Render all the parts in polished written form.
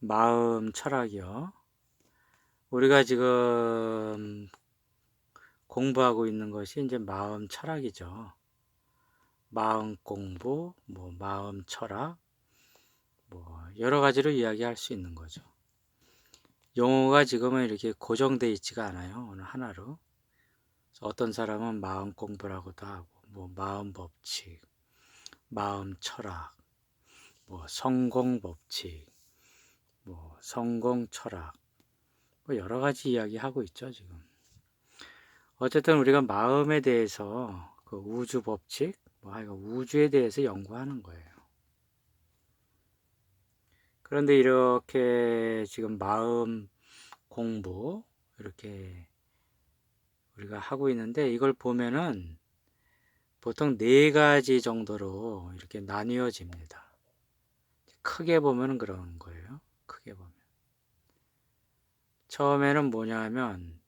마음 철학이요. 우리가 지금 공부하고 있는 것이 이제 마음 철학이죠. 마음 공부, 마음 철학, 여러 가지로 이야기할 수 있는 거죠. 용어가 지금은 이렇게 고정되어 있지가 않아요. 어느 하나로. 어떤 사람은 마음 공부라고도 하고, 마음 법칙, 마음 철학, 성공 법칙, 성공 철학, 여러 가지 이야기 하고 있죠, 지금. 어쨌든 우리가 마음에 대해서 그 우주 법칙, 하여간 우주에 대해서 연구하는 거예요. 그런데 이렇게 지금 마음 공부 이렇게 우리가 하고 있는데 이걸 보면은 보통 네 가지 정도로 이렇게 나뉘어집니다. 크게 보면 그런 거예요. 크게 보면. 처음에는 뭐냐면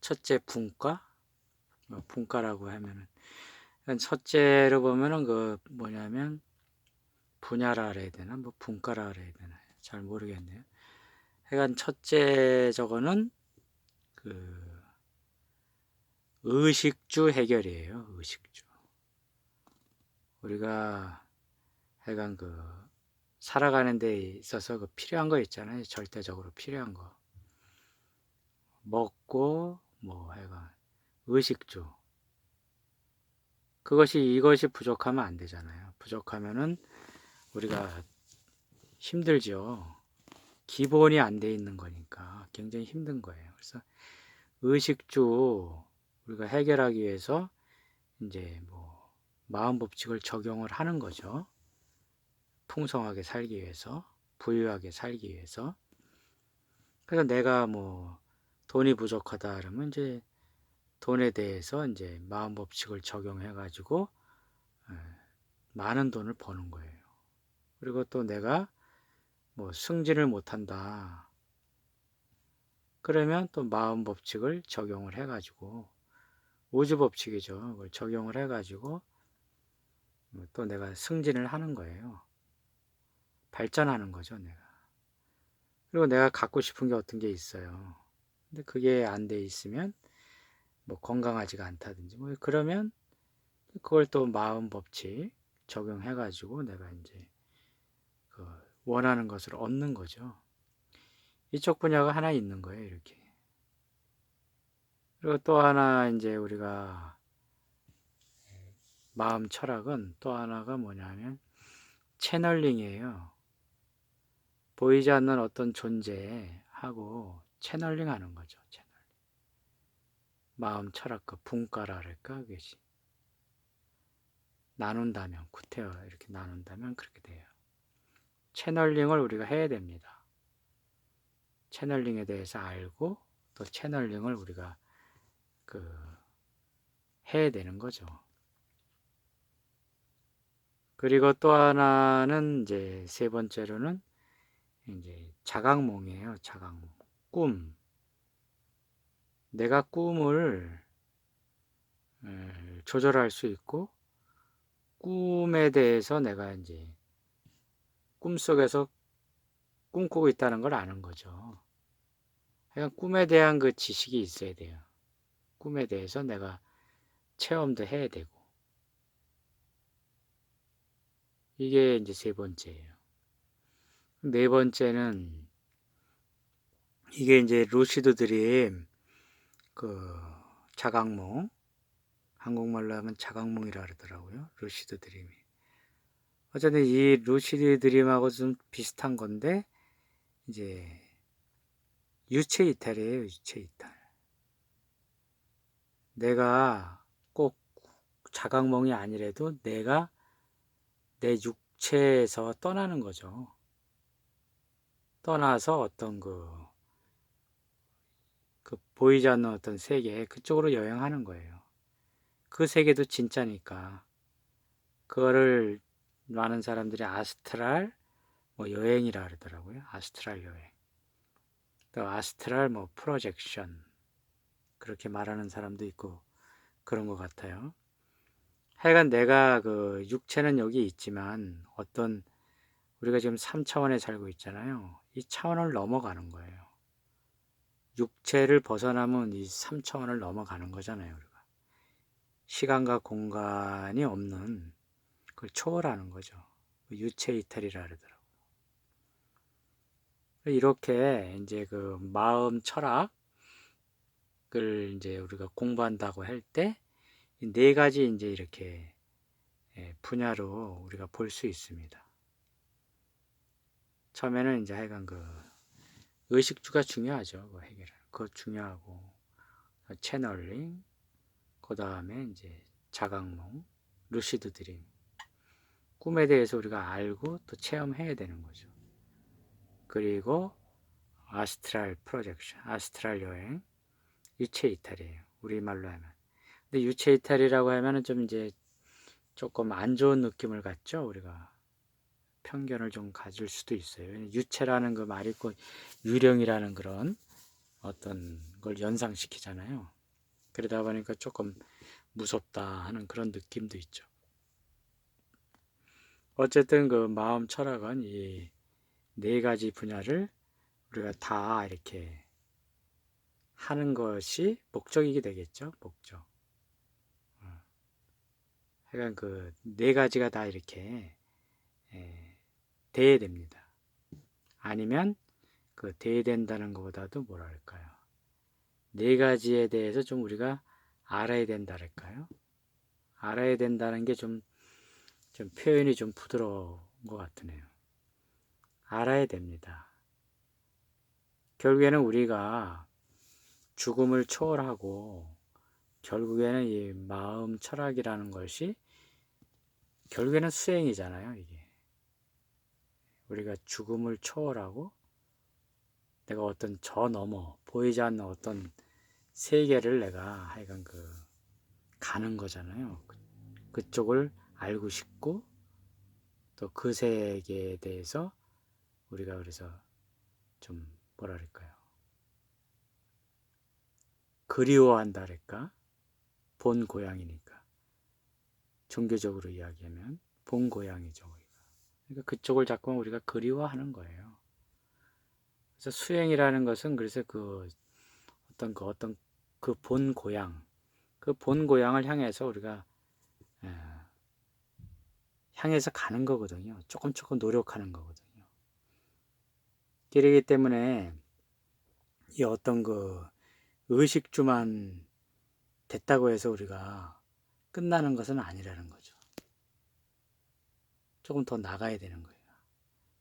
첫째 분과, 분과라고 하면은 첫째로 보면은 그 뭐냐면 분야라 그래야 되나 분과라 그래야 되나 잘 모르겠네요. 하여간 첫째 저거는 그 의식주 해결이에요. 의식주. 우리가 하여간 그 살아가는 데 있어서 그 필요한 거 있잖아요. 절대적으로 필요한 거. 먹고 하여간 의식주. 이것이 부족하면 안 되잖아요. 부족하면은 우리가 힘들죠. 기본이 안 돼 있는 거니까 굉장히 힘든 거예요. 그래서 의식주 우리가 해결하기 위해서 이제 마음 법칙을 적용을 하는 거죠. 풍성하게 살기 위해서, 부유하게 살기 위해서. 그래서 내가 돈이 부족하다 그러면 이제 돈에 대해서 이제 마음 법칙을 적용해 가지고 많은 돈을 버는 거예요. 그리고 또 내가 승진을 못 한다. 그러면 또 마음 법칙을 적용을 해 가지고 우주 법칙이죠. 그걸 적용을 해 가지고 또 내가 승진을 하는 거예요. 발전하는 거죠, 내가. 그리고 내가 갖고 싶은 게 어떤 게 있어요. 근데 그게 안 돼 있으면 건강하지가 않다든지 그러면 그걸 또 마음 법칙 적용해 가지고 내가 이제 그 원하는 것을 얻는 거죠. 이쪽 분야가 하나 있는 거예요, 이렇게. 그리고 또 하나 이제 우리가 마음 철학은 또 하나가 뭐냐면 채널링이에요. 보이지 않는 어떤 존재하고 채널링 하는 거죠. 채널링. 마음 철학 그 분과라 할까 그것이. 나눈다면 구태여 이렇게 나눈다면 그렇게 돼요. 채널링을 우리가 해야 됩니다. 채널링에 대해서 알고 또 채널링을 우리가 그 해야 되는 거죠. 그리고 또 하나는 이제 세 번째로는 이제 자각몽이에요. 자각몽. 꿈. 내가 꿈을 조절할 수 있고 꿈에 대해서 내가 이제 꿈속에서 꿈꾸고 있다는 걸 아는 거죠. 그러니까 꿈에 대한 그 지식이 있어야 돼요. 꿈에 대해서 내가 체험도 해야 되고. 이게 이제 세 번째예요. 네 번째는 이게 이제 루시드 드림 그 자각몽 한국말로 하면 자각몽이라 그러더라고요. 루시드 드림이. 어쨌든 이 루시드 드림하고 좀 비슷한 건데 이제 유체 이탈이에요. 유체 이탈. 내가 꼭 자각몽이 아니라도 내가 내 육체에서 떠나는 거죠. 떠나서 어떤 그 보이지 않는 어떤 세계 그쪽으로 여행하는 거예요. 그 세계도 진짜니까 그거를 많은 사람들이 아스트랄 여행이라 그러더라고요. 아스트랄 여행. 또 아스트랄 프로젝션 그렇게 말하는 사람도 있고 그런 것 같아요. 하여간 내가 그 육체는 여기 있지만 어떤 우리가 지금 3차원에 살고 있잖아요. 이 차원을 넘어가는 거예요. 육체를 벗어나면 이 3차원을 넘어가는 거잖아요. 우리가. 시간과 공간이 없는 그걸 초월하는 거죠. 유체 이탈이라 그러더라고요. 이렇게 이제 그 마음 철학을 이제 우리가 공부한다고 할 때 네 가지 이제 이렇게 분야로 우리가 볼 수 있습니다. 처음에는 이제 하여간 그 의식주가 중요하죠. 그 해결하는 그거 중요하고 채널링, 그 다음에 이제 자각몽, 루시드 드림, 꿈에 대해서 우리가 알고 또 체험해야 되는 거죠. 그리고 아스트랄 프로젝션, 아스트랄 여행, 유체 이탈이에요. 우리말로 하면. 근데 유체 이탈이라고 하면은 좀 이제 조금 안 좋은 느낌을 갖죠. 우리가 편견을 좀 가질 수도 있어요. 유체라는 그 말이 있고 유령이라는 그런 어떤 걸 연상시키잖아요. 그러다 보니까 조금 무섭다 하는 그런 느낌도 있죠. 어쨌든 그 마음 철학은 이 네 가지 분야를 우리가 다 이렇게 하는 것이 목적이게 되겠죠. 목적. 하여간 그 네 가지가 다 이렇게 돼야 됩니다. 아니면 그 돼야 된다는 것보다도 뭐랄까요. 네 가지에 대해서 좀 우리가 알아야 된다랄까요. 알아야 된다는 게 좀 표현이 좀 부드러운 것 같으네요. 알아야 됩니다. 결국에는 우리가 죽음을 초월하고 결국에는 이 마음 철학이라는 것이 결국에는 수행이잖아요. 이게 우리가 죽음을 초월하고 내가 어떤 저 너머 보이지 않는 어떤 세계를 내가 하여간 그 가는 거잖아요. 그쪽을 알고 싶고 또 그 세계에 대해서 우리가 그래서 좀 뭐랄까요. 그리워한다랄까? 본 고향이니까. 종교적으로 이야기하면 본 고향이죠. 그러니까 그쪽을 자꾸 우리가 그리워하는 거예요. 그래서 수행이라는 것은 그래서 그 어떤 그 본 고향, 그 본 고향을 향해서 우리가 향해서 가는 거거든요. 조금 노력하는 거거든요. 그렇기 때문에 이 어떤 그 의식주만 됐다고 해서 우리가 끝나는 것은 아니라는 거죠. 조금 더 나가야 되는 거예요.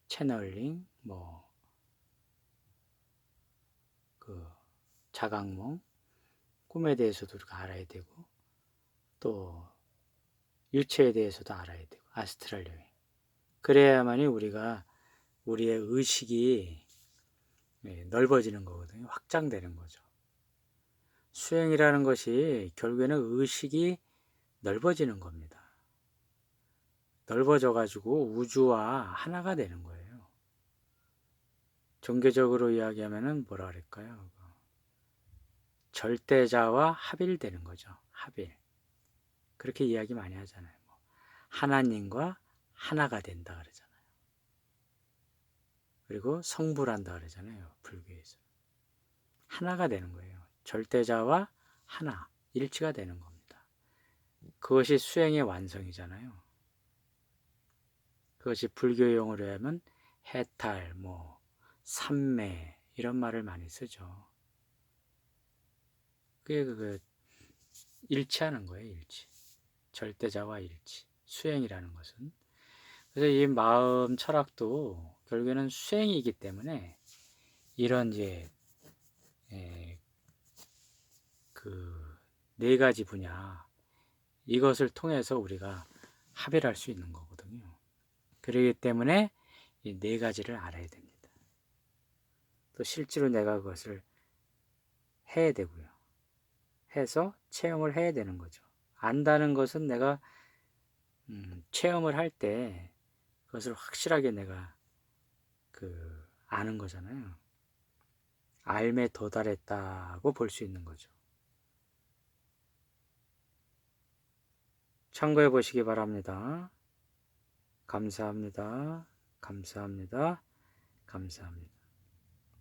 채널링, 그 자각몽, 꿈에 대해서도 우리가 알아야 되고, 또 유체에 대해서도 알아야 되고, 아스트랄 여행. 그래야만이 우리가 우리의 의식이 넓어지는 거거든요. 확장되는 거죠. 수행이라는 것이 결국에는 의식이 넓어지는 겁니다. 넓어져 가지고 우주와 하나가 되는 거예요. 종교적으로 이야기하면은 뭐라 그럴까요? 절대자와 합일되는 거죠. 합일. 그렇게 이야기 많이 하잖아요. 하나님과 하나가 된다 그러잖아요. 그리고 성불한다 그러잖아요. 불교에서. 하나가 되는 거예요. 절대자와 하나, 일치가 되는 겁니다. 그것이 수행의 완성이잖아요. 그것이 불교 용어로 하면 해탈, 삼매 이런 말을 많이 쓰죠. 그게 일치하는 거예요. 일치. 절대자와 일치. 수행이라는 것은. 그래서 이 마음 철학도 결국에는 수행이기 때문에 이런 이제 그 네 가지 분야 이것을 통해서 우리가 합일할 수 있는 거거든요. 그렇기 때문에 이 네 가지를 알아야 됩니다. 또 실제로 내가 그것을 해야 되고요. 해서 체험을 해야 되는 거죠. 안다는 것은 내가 체험을 할 때 그것을 확실하게 내가 아는 거잖아요. 알매 도달했다고 볼 수 있는 거죠. 참고해 보시기 바랍니다. 감사합니다. 감사합니다. 감사합니다.